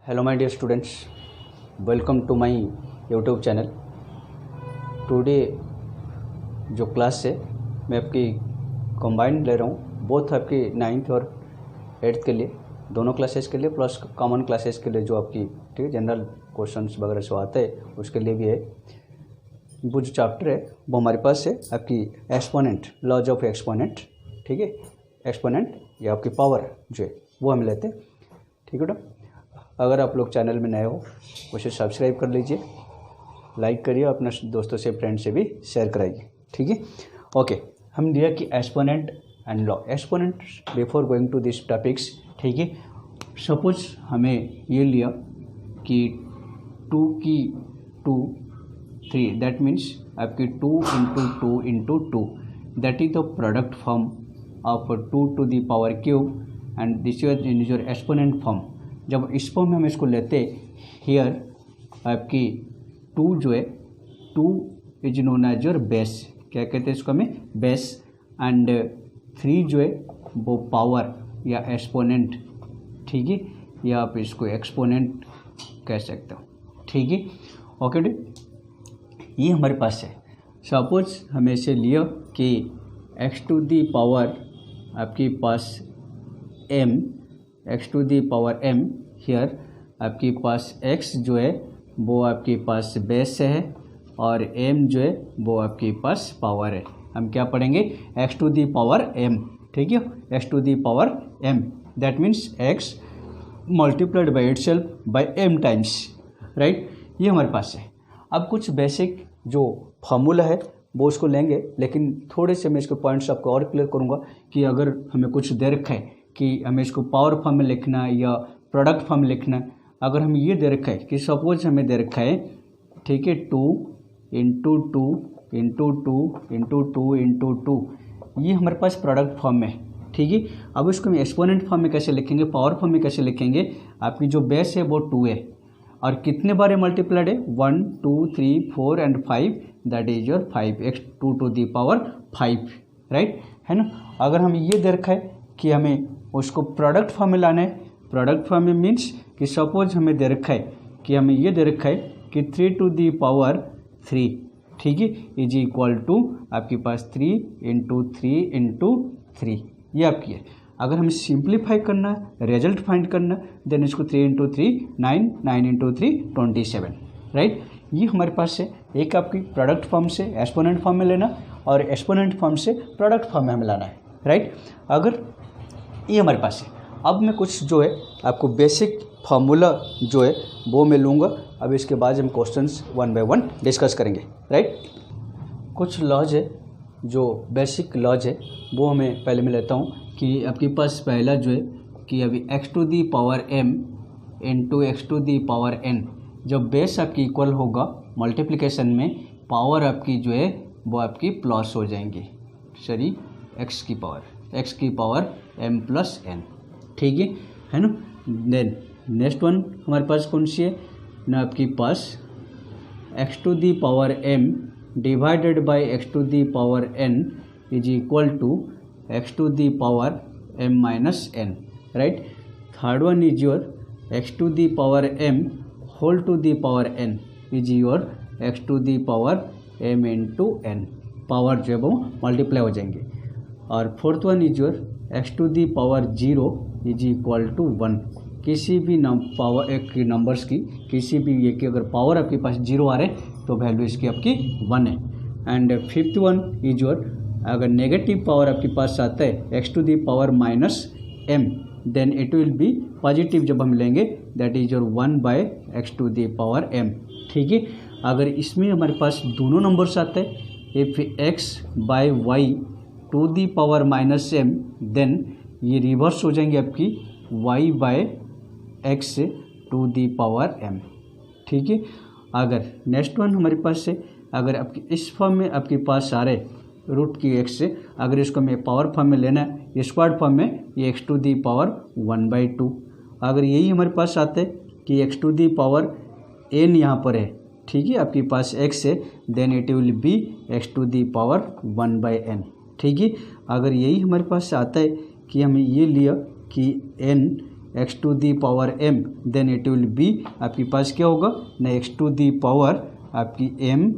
Hello my dear students, welcome to my YouTube channel. Today जो class है मैं आपकी कंबाइंड ले रहा हूँ, बोथ आपकी 9th और 8th के लिए, दोनों क्लासेस के लिए प्लस कॉमन क्लासेस के लिए जो आपकी ठीक है जनरल क्वेश्चंस वगैरह जो आते हैं उसके लिए भी है। वो जो चैप्टर है वो हमारे पास है आपकी एक्सपोनेंट, लॉज ऑफ एक्सपोनेंट। ठीक है, एक्सपोनेंट या आपकी पावर जो है वो हम लेते हैं। ठीक है बेटा, अगर आप लोग चैनल में नए हो उसे सब्सक्राइब कर लीजिए, लाइक करिए, अपने दोस्तों से फ्रेंड से भी शेयर कराइए। ठीक है, ओके। हम लिया कि exponent and law. Exponent before going to this topics, ठीक है, सपोज हमें ये लिया कि 2 की 2 3, दैट मीन्स आपकी 2 into 2 into 2, that is the product form of 2 to the power cube and this is your exponent form. जब इस फॉर्म में हम इसको लेते हियर आपकी 2 जो है 2 is known as your base, क्या कहते हैं इसको हमें, बेस, एंड 3 जो है वो पावर या एक्सपोनेंट। ठीक है, या आप इसको एक्सपोनेंट कह सकते हो। ठीक है, ओके डी, ये हमारे पास है। सपोज हमें इसे लिया कि x टू दी पावर आपके पास m, x to the power m, here आपके पास x जो है वो आपके पास बेस है और m जो है वो आपके पास पावर है। हम क्या पढ़ेंगे, x to the power m। ठीक है, x to the power m, that means x multiplied by itself by m times, right. ये हमारे पास है। अब कुछ बेसिक जो फार्मूला है वो उसको लेंगे, लेकिन थोड़े से मैं इसके पॉइंट्स आपको और क्लियर करूँगा कि अगर हमें कुछ दे रखा है कि हमें इसको पावर फॉर्म में लिखना है या प्रोडक्ट फॉर्म में लिखना है। अगर हमें ये दे रखा है कि सपोज हमें दे रखा है, ठीक है, 2 इंटू 2 इंटू 2 इंटू 2 इंटू 2, ये हमारे पास प्रोडक्ट फॉर्म में है। ठीक है, अब इसको हम एक्सपोनेंट फॉर्म में कैसे लिखेंगे, पावर फॉर्म में कैसे लिखेंगे। आपकी जो बेस है वो 2 है और कितने बार मल्टीप्लाइड है, 1 2 3 4 एंड 5, दैट इज योर 5x 2 to the power 5, right, है ना। अगर हमें ये दे रखा है कि हमें उसको प्रोडक्ट फॉर्म में लाना है, प्रोडक्ट फॉर्म में मीन्स कि सपोज हमें दे रखा है कि हमें ये दे रखा है कि 3 टू दी पावर 3, ठीक है, इज इक्वल टू आपके पास 3 इंटू 3 इंटू 3, ये आपकी है। अगर हमें सिंप्लीफाई करना है, रिजल्ट फाइंड करना, देन इसको 3 इंटू 3 9, 9 इंटू 3 27, राइट। ये हमारे पास है। एक आपकी प्रोडक्ट फॉर्म से एक्सपोनेंट फॉर्म में लेना और एक्सपोनेंट फॉर्म से प्रोडक्ट फॉर्म में हमें लाना है, राइट। अगर ये हमारे पास है, अब मैं कुछ जो है आपको बेसिक फार्मूला जो है वो मैं लूँगा। अब इसके बाद हम क्वेश्चंस 1 बाय 1 डिस्कस करेंगे, राइट। कुछ लॉज है, जो बेसिक लॉज है वो हमें पहले मैं लेता हूँ कि आपके पास पहला जो है कि अभी x to the power m into x to the power n, जब बेस आपकी इक्वल होगा मल्टीप्लिकेशन में, पावर आपकी जो है वो आपकी प्लस हो जाएंगी, सॉरी x की पावर m प्लस n। ठीक है ना। देन नेक्स्ट वन हमारे पास कौन सी है ना, आपके पास x to the power m divided by x to the power n is equal to x to the power m minus n, right. Third one is your x to the power m whole to the power n is your x to the power m into n, power जो है वो multiply हो जाएंगे। और fourth one is your x to the power 0 is equal to 1। किसी भी power एक numbers की किसी भी ये कि अगर पावर आपके पास 0 आ रहे तो वैल्यू इसकी आपकी 1 है। And fifth one is your, अगर नेगेटिव पावर आपके पास आता है x to the power minus m, then it will be positive जब हम लेंगे, that is your 1 by x to the power m। ठीक है, अगर इसमें हमारे पास दोनों नंबर्स आते हैं, if x by y to the power minus m, then ये रिवर्स हो जाएंगे आपकी y by x to the power m। ठीक है, अगर नेक्स्ट वन हमारे पास है, अगर आपकी इस फॉर्म में आपके पास आ रहे रूट की x से, अगर इसको हमें पावर फॉर्म में लेना है, ये स्क्वायर फॉर्म में, ये x टू दी पावर 1/2। अगर यही हमारे पास आते हैं कि x to the power n यहाँ पर है, ठीक है, आपके पास x है, then it will be x to the power 1/n। ठीक है, अगर यही हमारे पास आता है कि हमें ये लिया कि n x to the power m, then it will be आपके पास क्या होगा ना एक्स टू दी पावर आपकी m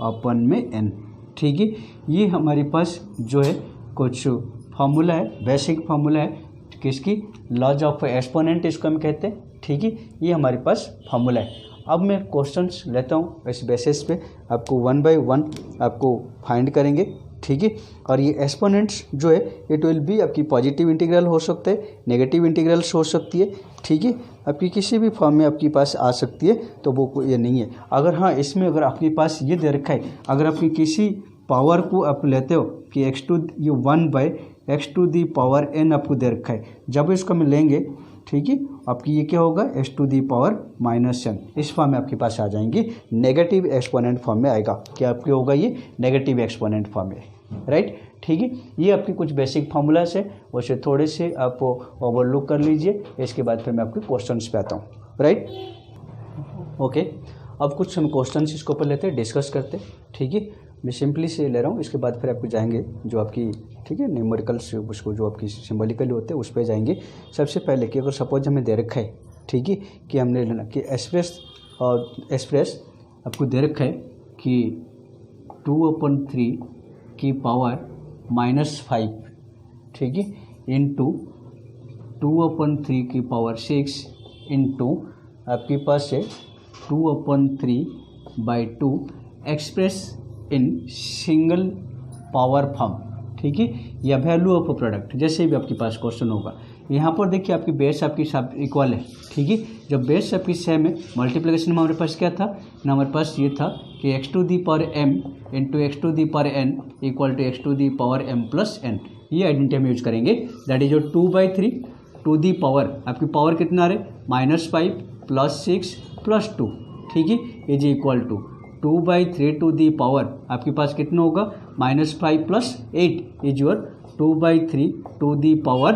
अपन में n। ठीक है, ये हमारे पास जो है कुछ फार्मूला है, बेसिक फार्मूला है किसकी, लॉज ऑफ एक्सपोनेंट इसको हम कहते हैं। ठीक है, ये हमारे पास फार्मूला है। अब मैं क्वेश्चंस लेता हूँ, इस बेसिस पे आपको 1 बाय 1 आपको फाइंड करेंगे। ठीक है, और ये एक्सपोनेंट्स जो है इट विल बी आपकी पॉजिटिव इंटीग्रल हो सकते हैं, नेगेटिव इंटीग्रल्स हो सकती है। ठीक है, आपकी किसी भी फॉर्म में आपके पास आ सकती है, तो वो ये नहीं है। अगर हाँ इसमें अगर आपके पास ये दे रखा है, अगर आपकी किसी पावर को आप लेते हो कि एक्स टू ये 1 by x to the power n आपको दे रखा है, जब इसको हम लेंगे ठीक है आपकी ये क्या होगा x to the power -n, इस फॉर्म में आपके पास आ जाएंगे, नेगेटिव एक्सपोनेंट फॉर्म में आएगा। क्या आपके होगा ये नेगेटिव एक्सपोनेंट फॉर्म में, राइट। ठीक है, ये आपके कुछ बेसिक फार्मूलाज है, उसे थोड़े से आप ओवरलुक कर लीजिए। इसके बाद फिर मैं आपके क्वेश्चंस पे आता हूँ, राइट। ओके, अब कुछ हम क्वेश्चंस इसके ऊपर लेते हैं, डिस्कस करते हैं। ठीक है, मैं सिंपली से ले रहा हूँ, इसके बाद फिर आपको जाएंगे जो आपकी ठीक है न्यूमेरिकल्स, उसको जो आपकी सिंबॉलिकली होते हैं उस पर जाएंगे। सबसे पहले कि अगर सपोज हमें दे रखा है ठीक है कि हमने लेना कि एक्सप्रेस आपको दे रखा है कि 2/3 की पावर -5 ठीक है इंटू 2/3 की पावर 6 इंटू आपके पास है 2/3/2 express in single power form. ठीक है, या वैल्यू ऑफ प्रोडक्ट, जैसे भी आपके पास क्वेश्चन होगा। यहाँ पर देखिए आपकी बेस आपकी सब इक्वल है। ठीक है, जब बेस आपकी सेम है, मल्टीप्लिकेशन में हमारे पास क्या था ना, हमारे पास ये था कि x to the power m into x to the power n equal to x to the power m plus n। ये आइडेंटिटी हम यूज करेंगे, दैट इज जो 2/3 टू दी पावर आपकी पावर कितना आ रहा है -5 + 6 + 2। ठीक है, is equal to 2/3 to the power आपके पास कितना होगा -5 + 8 is your 2/3 to the power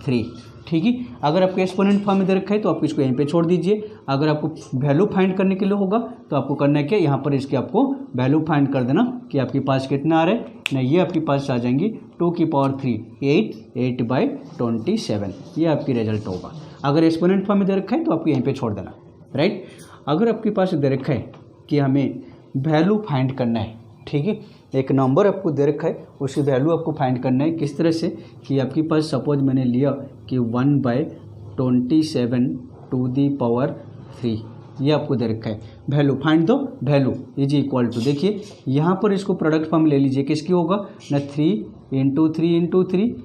3। ठीक है, अगर आपको एक्सपोनेंट फॉर्म में दे रखा है तो आप इसको यहीं पे छोड़ दीजिए। अगर आपको वैल्यू फाइंड करने के लिए होगा तो आपको करना है क्या, यहाँ पर इसके आपको वैल्यू फाइंड कर देना कि आपके पास कितना आ रहा है ना, ये आपके पास आ जाएंगी 2 की पावर 3 8/27। ये आपकी रिजल्ट होगा। अगर एक्सपोनेंट फॉर्म में दे रखा है तो आपको यहीं पर छोड़ देना, राइट। अगर आपके पास दे रखा है कि हमें वैल्यू फाइंड करना है, ठीक है, एक नंबर आपको दे रखा है, उसकी वैल्यू आपको फाइंड करना है। किस तरह से कि आपके पास सपोज मैंने लिया कि 1/27 टू दी पावर 3, ये आपको दे रखा है। वैल्यू फाइंड दो, वैल्यू इज इक्वल टू, देखिए यहाँ पर इसको प्रोडक्ट फॉर्म ले लीजिए, किसकी होगा ना 3 × 3 × 3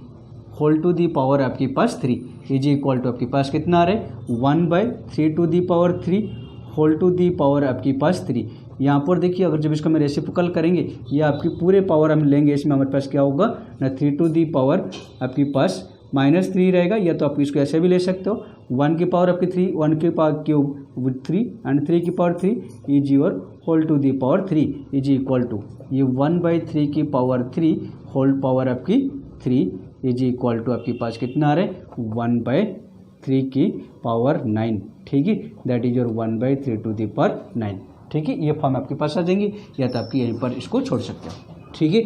होल टू दी पावर आपके पास 3 इज इक्वल टू आपके पास कितना आ रहा है 1/3 to the power 3 whole to the power आपके पास 3। यहाँ पर देखिए अगर जब इसको हम रेसिप्रोकल करेंगे, ये आपकी पूरे पावर हम लेंगे, इसमें हमारे पास क्या होगा ना 3 टू दी पावर आपके पास -3 रहेगा, या तो आप इसको ऐसे भी ले सकते हो 1 की पावर आपकी 3, 1 की पावर क्यूब 3 एंड 3 की power 3 is your whole to the power 3 is equal to ये 1/3 की पावर 3 होल पावर आपकी 3 इज इक्वल टू आपके पास कितना आ रहा है 1/3 की पावर 9। ठीक है, that is your 1/3 to the power 9। ठीक है, ये फॉर्म आपके पास आ जाएंगी, या तो आपकी यहीं पर इसको छोड़ सकते हो। ठीक है,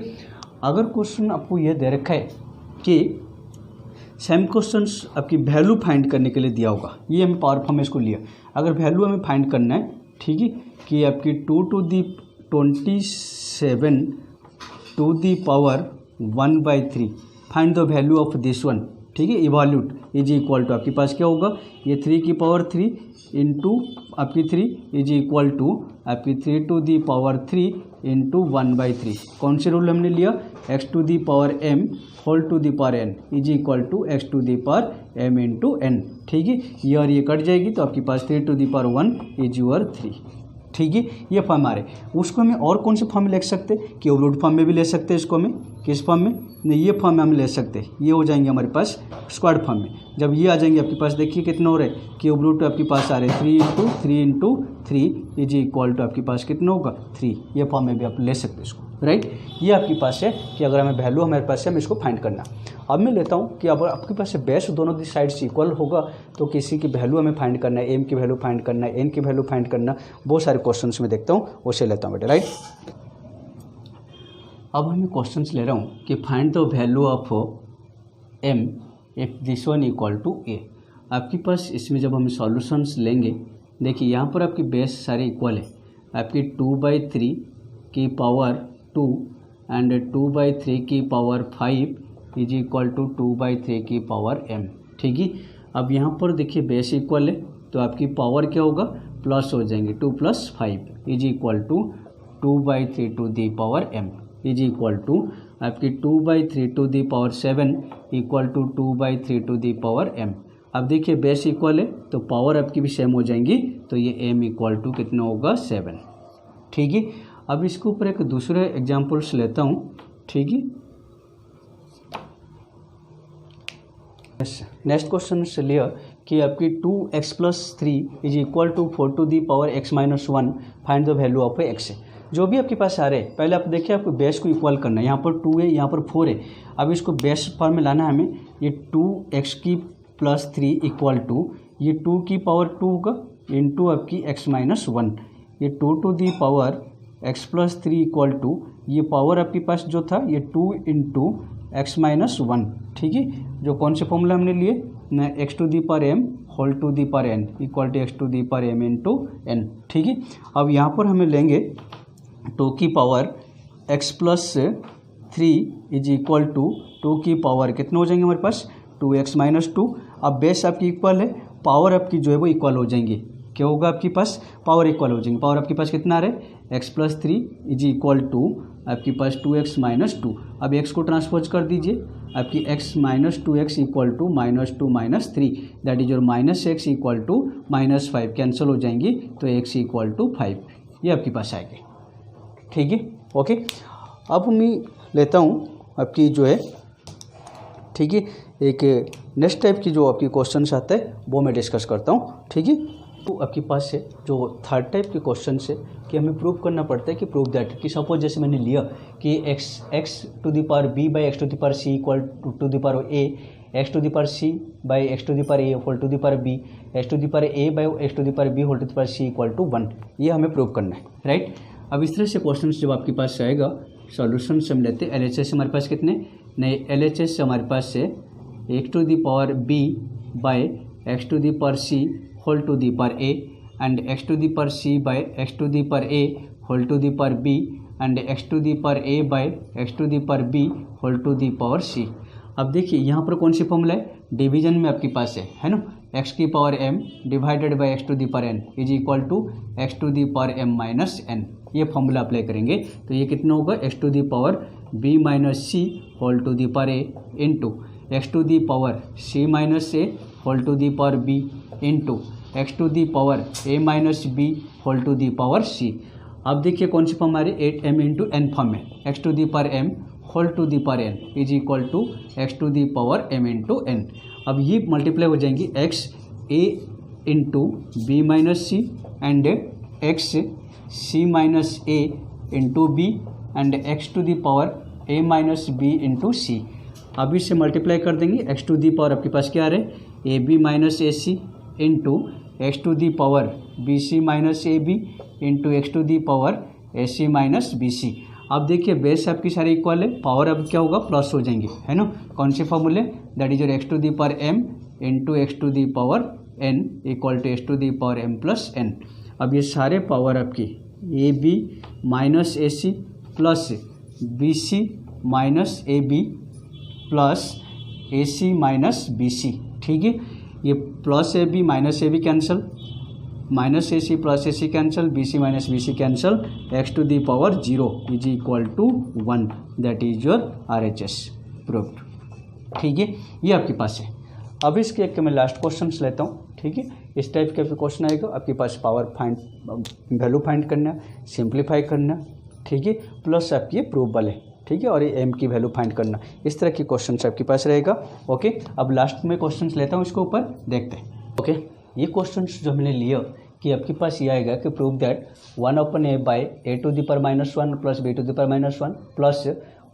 अगर क्वेश्चन आपको ये दे रखा है कि सेम क्वेश्चंस आपकी वैल्यू फाइंड करने के लिए दिया होगा, ये हम पावर फॉर्म में इसको लिया। अगर वैल्यू हमें फाइंड करना है, ठीक है, कि आपकी 2 to the 27 to the power 1/3 find the value of this one. ठीक है, इवैल्यूट इज इक्वल टू आपके पास क्या होगा ये 3 की पावर 3 इंटू आपकी 3 इज इक्वल टू आपकी 3 टू दी पावर 3 इंटू 1/3। कौन से रूल हमने लिया, x to the power m whole to the power n is equal to x to the power m into n। ठीक है, ये और ये कट जाएगी तो आपके पास 3 to the power 1 is your 3। ठीक है, ये फॉर्म आ रहे, उसको हमें और कौन से फॉर्म में लिख सकते हैं, क्यूब फॉर्म में भी ले सकते हैं इसको हमें, किस फॉर्म में नहीं, ये फॉर्म में हम ले सकते हैं, ये हो जाएंगे हमारे पास स्क्वायर फॉर्म में। जब ये आ जाएंगे आपके पास देखिए कितना हो रहा है, क्यूब रूट आपके पास आ रहे हैं 3 × 3 इज इक्वल टू आपके पास कितना होगा 3। ये फॉर्म में भी आप ले सकते हैं इसको, राइट। ये आपके पास है कि अगर हमें वैल्यू हमारे पास है हमें इसको फाइंड करना। अब मैं लेता हूँ कि अगर आपके पास बेस दोनों दी साइड्स इक्वल होगा तो किसी की वैल्यू हमें फाइंड करना है, एम की वैल्यू फाइंड करना है, एन की वैल्यू फाइंड करना, बहुत सारे क्वेश्चंस में देखता हूँ, उसे लेता हूँ बेटा, राइट। अब हमें क्वेश्चंस ले रहा हूँ कि find the value of M if this one equal to A. आपके पास इसमें जब हम सॉल्यूशंस लेंगे, देखिए यहाँ पर आपकी बेस सारे इक्वल है, आपकी 2/3 की पावर 2 एंड 2/3 की पावर 5 इज इक्वल टू 2/3 की पावर m। ठीक है, अब यहाँ पर देखिए बेस इक्वल है तो आपकी पावर क्या होगा, प्लस हो जाएंगे, 2 + 5 is equal to 2/3 to the power m is equal to आपकी 2/3 to the power 7 equal to 2/3 to the power m। अब देखिए बेस इक्वल है तो पावर आपकी भी सेम हो जाएंगी, तो ये m इक्वल टू कितना होगा, 7। ठीक है, अब इसके ऊपर एक दूसरे एग्जाम्पल्स लेता हूँ। ठीक है, नेक्स्ट क्वेश्चन से लिया कि आपकी 2x + 3 is equal to 4 to the power x - 1 find the value of x। जो भी आपके पास आ रहे हैं, पहले आप देखिए आपको बेस को इक्वल करना है। यहाँ पर 2 है, यहाँ पर 4 है। अब इसको बेस फॉर्म में लाना है हमें। ये 2x + 3 इक्वल टू ये 2 की पावर 2 होगा इंटू आपकी x - 1, ये 2 to the power x + 3 equal to ये पावर आपके पास जो था ये 2 इंटू x - 1। ठीक है, जो कौन से फॉर्मूला हमने लिए ना, x to the power m whole to the power n equal to x to the power m into n। ठीक है, अब यहाँ पर हमें लेंगे 2 की power x + 3 is equal to 2 की पावर कितने हो जाएंगे हमारे पास, 2x - 2। अब बेस आपकी इक्वल है, पावर आपकी जो है वो इक्वल हो जाएंगी। क्या होगा आपके पास, पावर इक्वल हो जाएंगे। पावर आपके पास कितना आ रहा है, x + 3 इज इक्वल टू आपके पास 2x - 2। अब x को ट्रांसपोज कर दीजिए, आपकी x - 2x equal to -2 - 3 that is your -x equal to -5 cancel हो जाएंगी, तो x इक्वल टू 5 ये आपके पास आएगी। ठीक है, ओके। अब मैं लेता हूँ आपकी जो है, ठीक है, एक नेक्स्ट टाइप की जो आपकी क्वेश्चन आते हैं वो मैं डिस्कस करता हूँ। ठीक है, तो आपके पास है जो थर्ड टाइप के क्वेश्चन से कि हमें प्रूव करना पड़ता है कि प्रूव दैट कि सपोज जैसे मैंने लिया कि x to the power b by x to the power c equal to the power a, x to the power c by x to the power a equal to the power b, x to the power a by x to the power b whole to the power c equal to 1। ये हमें prove करना है, right. अब इस तरह से question जब आपके पास आएगा, सॉल्यूशन से हम लेते हैं। LHS हमारे पास कितने नहीं, LHS हमारे पास से x to the power b by x to the power c whole to the power a and x to the power c by x to the power a whole to the power b and x to the power a by x to the power b whole to the power c। अब देखिए यहाँ पर कौन सी formula है, division में आपके पास है ना, x की power m divided by x to the power n is equal to x to the power m minus n। ये फॉर्मूला अप्लाई करेंगे तो ये कितना होगा, x to the power b minus c whole to the power a into x to the power c minus a whole to the power b into x to the power a minus b whole to the power c। अब देखिए कौन सी form आ रही है, 8m into n form में, x to the power m whole to the power n is equal to x to the power m into n। अब ये multiply हो जाएंगी x a into B minus c and x c minus a into b and x to the power a minus b into c। अब इससे multiply कर देंगे, x to the power आपके पास क्या आ रहा है, a b minus a c into x to the power b c minus a b into x to the power a c minus b c. अब देखिए बेस आपकी सारी इक्वल है, पावर अब क्या होगा, प्लस हो जाएंगे, है ना। कौन से फॉर्मूले, that is your x to the power m into x to the power n equal to x to the power m plus n. अब ये सारे पावर आपकी a b minus a c plus b c minus a b plus a c minus b c. ठीक है, ये plus a b minus a b cancel, minus a c plus a c cancel, b c minus b C cancel, x to the power 0 is equal to 1 that is your RHS proved. ठीक है, ये आपके पास है। अब इसके एक मैं last question लेता हूँ। ठीक है, इस टाइप के क्वेश्चन आएगा, आपके पास पावर फाइंड वैल्यू फाइंड करना, सिंप्लीफाई करना, ठीक है, प्लस आपकी प्रूवेबल है। ठीक है, और ये एम की वैल्यू फाइंड करना, इस तरह की क्वेश्चन आपके पास रहेगा। ओके, अब लास्ट में क्वेश्चन लेता हूँ, इसके ऊपर देखते हैं। ओके, ये क्वेश्चन जो हमने लिया कि आपके पास ये आएगा कि prove that 1/a by A to the power -1 plus B to the power -1 plus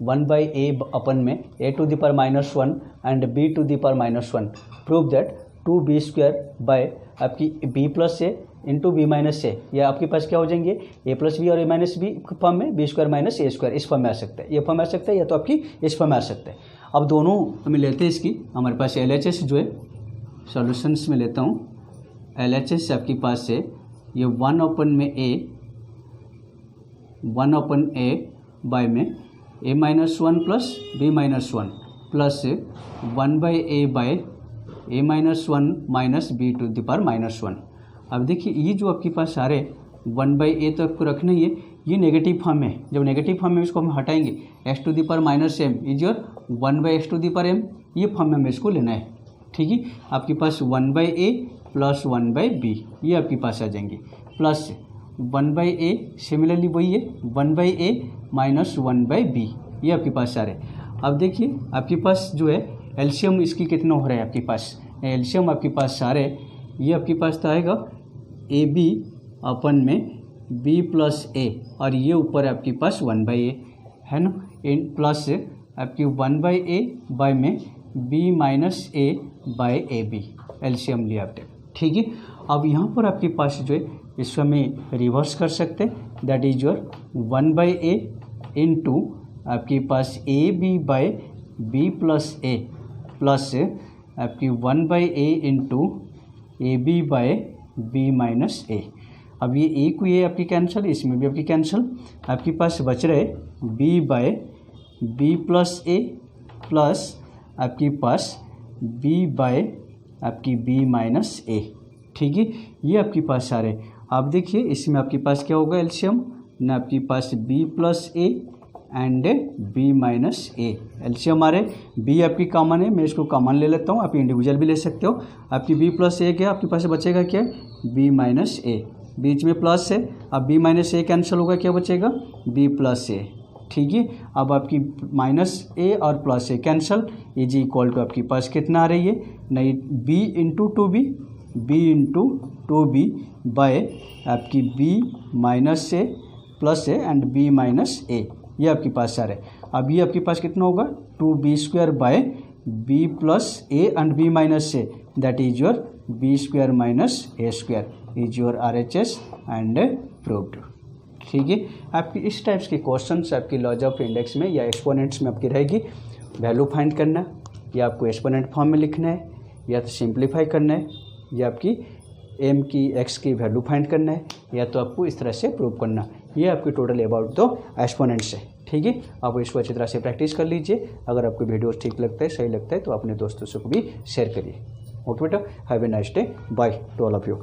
1/a अपन में A to the power -1 and B to the power -1 prove that 2b² by आपकी b plus A into B minus A. या आपके पास क्या हो जाएंगे, ए plus B और ए माइनस बी फॉर्म में b² माइनस a² इस फॉर्म में आ सकता है, ये फॉर्म में आ सकता है, या तो आपकी इस फॉर्म में आ सकता है। अब दोनों हमें लेते हैं इसकी, हमारे पास LHS जो है सॉल्यूशंस में लेता हूँ। LHS आपके पास है ये 1/a बाय में a-1 plus b-1 plus 1/a bye a-1 minus b⁻⁻1। अब देखिए ये जो आपके पास आ रहे 1/a तो आपको रखना ही है, ये नेगेटिव फॉर्म है। जब नेगेटिव फॉर्म में इसको हम हटाएंगे x⁻⁻m इज योर 1/x⁻m, ये फॉर्म में हमें इसको लेना है। ठीक है, आपके पास 1/a प्लस 1/b ये आपके पास आ जाएंगे, प्लस 1/a सिमिलरली वही है 1/a माइनस 1/b ये आपके पास आ रहे हैं। अब देखिए आपके पास जो है एलसीएम इसकी कितना हो रहा है, आपके पास एलसीएम आपके पास आ रहे हैं, ये आपके पास तो आएगा ab अपन में b प्लस a और ये ऊपर आपके पास 1/a है ना, इन प्लस आपकी 1/a बाय में b minus a by ab LCM लिया आपने। ठीक है, अब यहाँ पर आपके पास जो है इसको हमें रिवर्स कर सकते हैं, that is your 1/a into आपके पास ab by b plus a plus आपकी 1/a into ab by b minus a। अब ये a को ये आपकी कैंसिल, इसमें भी आपकी कैंसिल, आपके पास बच रहे b by b plus a plus आपके पास b बाय आपकी b माइनस a। ठीक है, ये आपके पास आ रहे। आप देखिए इसमें आपके पास क्या होगा एलसीएम ना, आपके पास b plus a and b minus a LCM आ रहे। b आपकी कॉमन है, मैं इसको कॉमन ले लेता हूँ, आप इंडिविजुअल भी ले सकते हो। आपकी b प्लस a क्या आपके पास बचेगा, क्या b माइनस a, बीच में प्लस है, अब b माइनस a कैंसिल होगा, क्या बचेगा b प्लस a। ठीक है, अब आपकी माइनस a और प्लस a कैंसिल, ये जी इक्वल टू आपके पास कितना आ रही है, नहीं b इंटू 2b बाय आपकी b minus a plus a and b minus a ये आपके पास आ रहा है। अब ये आपके पास कितना होगा 2b² by b plus a and b minus a, that is your b² minus a² is your RHS and proved. ठीक है, आपकी इस टाइप्स के क्वेश्चंस आपकी लॉज ऑफ इंडेक्स में या एक्सपोनेंट्स में आपकी रहेगी। वैल्यू फाइंड करना या आपको एक्सपोनेंट फॉर्म में लिखना है, या तो सिंप्लीफाई करना है, या आपकी m की x की वैल्यू फाइंड करना है, या तो आपको इस तरह से प्रूव करना। ये आपकी टोटल अबाउट दो एक्सपोनेंट्स है। ठीक है, आप इसको अच्छी तरह से प्रैक्टिस कर लीजिए। अगर आपको वीडियो ठीक लगता है, सही लगता है, तो अपने दोस्तों से को भी शेयर करिए। ओके बेटा, have a nice day, by two all of you.